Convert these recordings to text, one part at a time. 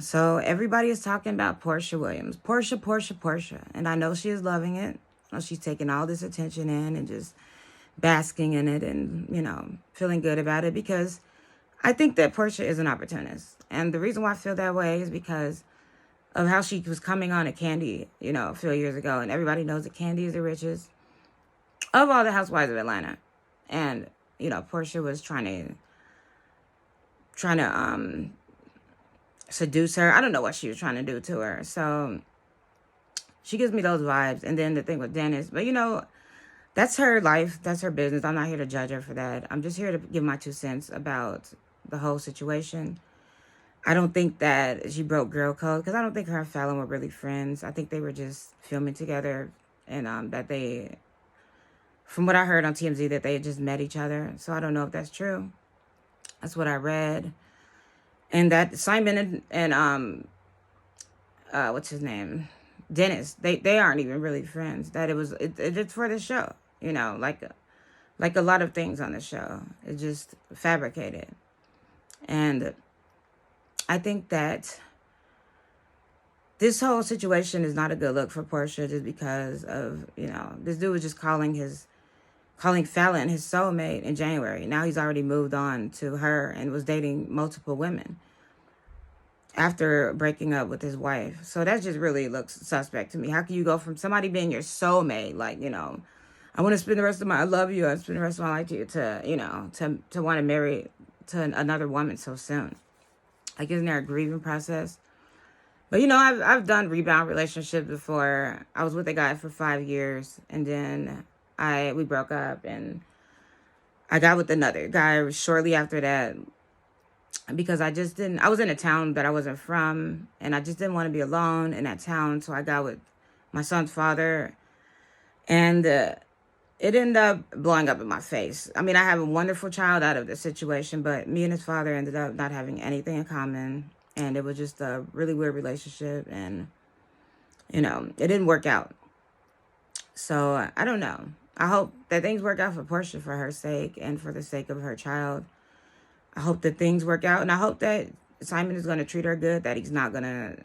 So everybody is talking about Porsha Williams. Porsha, Porsha, Porsha. And I know she is loving it. I know she's taking all this attention in and just basking in it and, feeling good about it because I think that Porsha is an opportunist. And the reason why I feel that way is because of how she was coming on at Candy, a few years ago. And everybody knows that Candy is the richest of all the housewives of Atlanta. And, Porsha was trying to seduce her. I don't know what she was trying to do to her. So she gives me those vibes. And then the thing with Dennis, but that's her life. That's her business. I'm not here to judge her for that. I'm just here to give my 2 cents about the whole situation. I don't think that she broke girl code because I don't think her and Fallon were really friends. I think they were just filming together and that they, from what I heard on TMZ, that they had just met each other. So I don't know if that's true. That's what I read. And that Simon and what's his name? Dennis, they aren't even really friends. That it's for the show, like a lot of things on the show. It's just fabricated. And I think that this whole situation is not a good look for Porsha just because of, this dude was just calling Fallon his soulmate in January. Now he's already moved on to her and was dating multiple women after breaking up with his wife. So that just really looks suspect to me. How can you go from somebody being your soulmate, like, I want to spend the rest of I love you, I spend the rest of my life to you, to want to marry to another woman so soon? Like, isn't there a grieving process? But, I've done rebound relationships before. I was with a guy for 5 years, and then we broke up, and I got with another guy shortly after that because I was in a town that I wasn't from, and I just didn't want to be alone in that town, so I got with my son's father, and it ended up blowing up in my face. I mean, I have a wonderful child out of the situation, but me and his father ended up not having anything in common, and it was just a really weird relationship, and, it didn't work out. So, I don't know. I hope that things work out for Porsha for her sake and for the sake of her child. I hope that things work out, and I hope that Simon is going to treat her good, that he's not going to,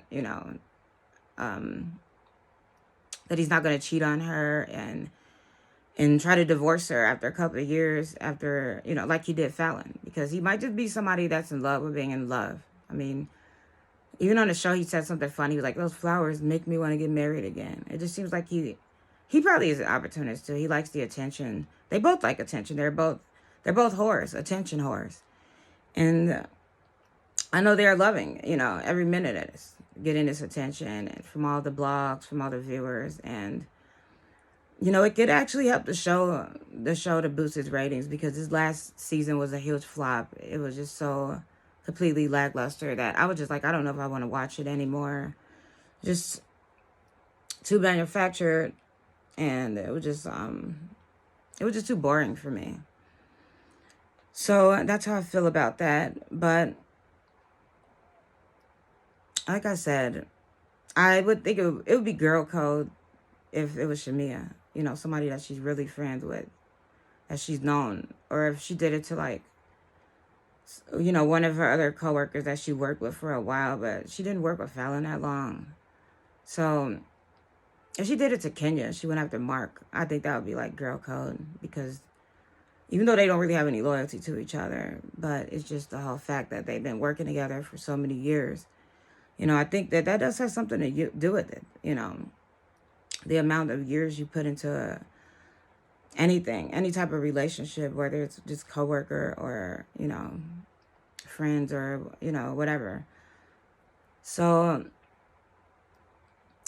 that he's not going to cheat on her and try to divorce her after a couple of years after, like he did Fallon, because he might just be somebody that's in love with being in love. I mean, even on the show, he said something funny. He was like, those flowers make me want to get married again. It just seems like he probably is an opportunist too. He likes the attention. They both like attention. They're both whores, attention whores. And I know they're loving, every minute of this, getting this attention and from all the blogs, from all the viewers. And, it could actually help the show to boost its ratings because this last season was a huge flop. It was just so completely lackluster that I was just like, I don't know if I want to watch it anymore. Just too manufactured, and it was just too boring for me. So that's how I feel about that. But like I said, I would think it would be girl code if it was Shamia, somebody that she's really friends with, that she's known, or if she did it to like, one of her other coworkers that she worked with for a while, but she didn't work with Fallon that long. So if she did it to Kenya, she went after Mark. I think that would be like girl code because even though they don't really have any loyalty to each other, but it's just the whole fact that they've been working together for so many years. I think that does have something to do with it. The amount of years you put into anything, any type of relationship, whether it's just coworker or, friends or, whatever. So,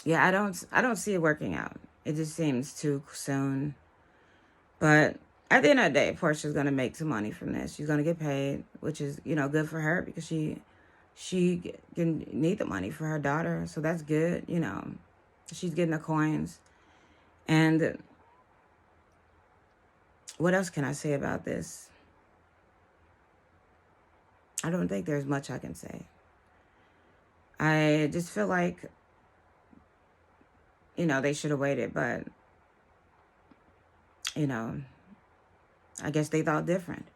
yeah, I don't see it working out. It just seems too soon. But at the end of the day, Portia's going to make some money from this. She's going to get paid, which is, good for her because she can need the money for her daughter. So that's good, She's getting the coins. And what else can I say about this? I don't think there's much I can say. I just feel like, they should have waited, but, I guess they thought different.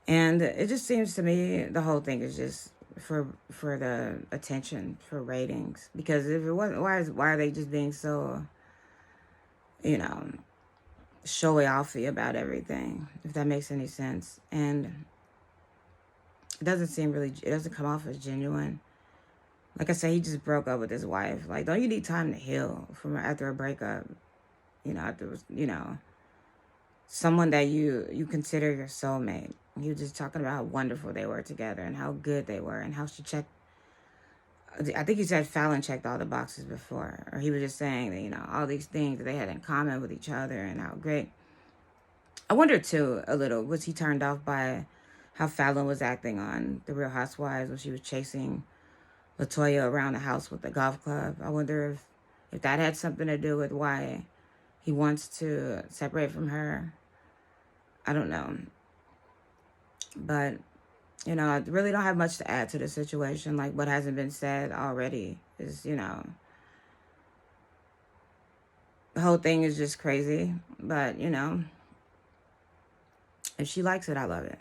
And it just seems to me the whole thing is just for the attention, for ratings. Because if it wasn't, why are they just being so, you know, showy offy about everything? If that makes any sense. And it doesn't seem really, it doesn't come off as genuine. Like I said, he just broke up with his wife. Like, don't you need time to heal from after a breakup? You know, after, you know, someone that you consider your soulmate. He was just talking about how wonderful they were together and how good they were and how she checked. I think he said Fallon checked all the boxes before, or he was just saying that, you know, all these things that they had in common with each other and how great. I wonder too a little, was he turned off by how Fallon was acting on The Real Housewives when she was chasing LaToya around the house with the golf club? I wonder if that had something to do with why he wants to separate from her. I don't know. But, you know, I really don't have much to add to the situation. Like, what hasn't been said already is, you know, the whole thing is just crazy. But, you know, if she likes it, I love it.